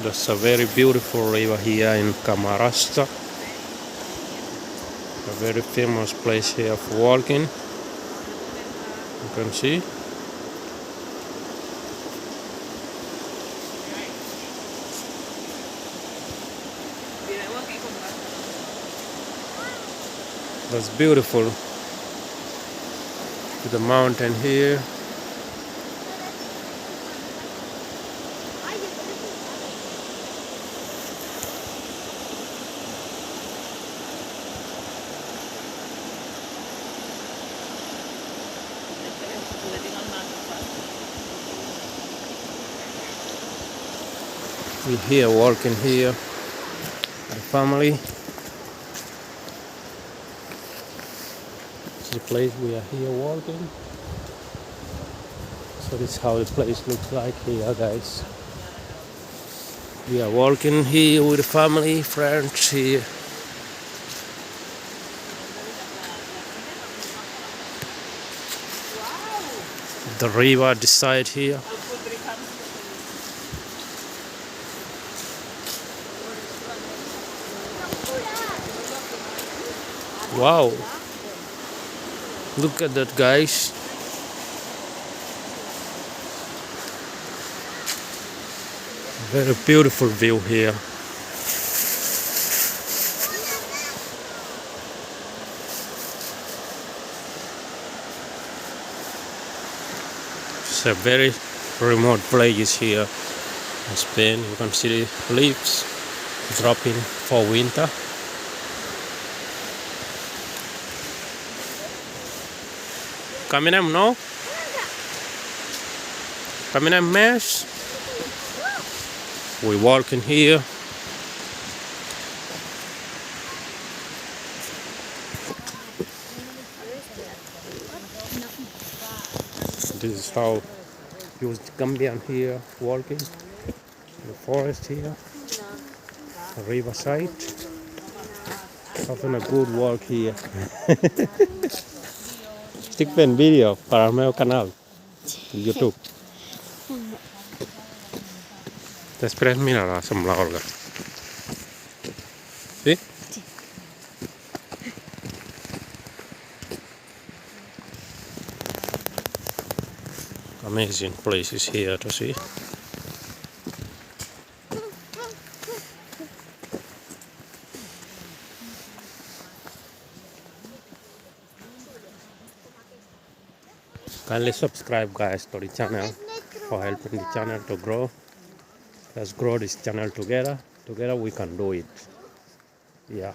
There's a very beautiful river here in Kamarasta. A very famous place here for walking. You can see. That's beautiful. The mountain here. We're here walking here, the family. This is the place we are here walking. So this is how the place looks like here, guys. We are walking here with the family, friends here. The river this side here. Wow, look at that, guys. Very beautiful view here. It's a very remote place here in Spain. You can see the leaves dropping for winter. Caminhamos, não? Caminhamos mais. We're walking here. This is how you Gambian here walking. The forest here. The riverside. Having a good walk here. Stick pen video para el meu canal de YouTube. Després miraràs amb l'Olga. Sí? Sí. Amazing places here to see. Kindly subscribe, guys, to the channel for helping the channel to grow. Let's grow this channel together. Together we can do it. Yeah.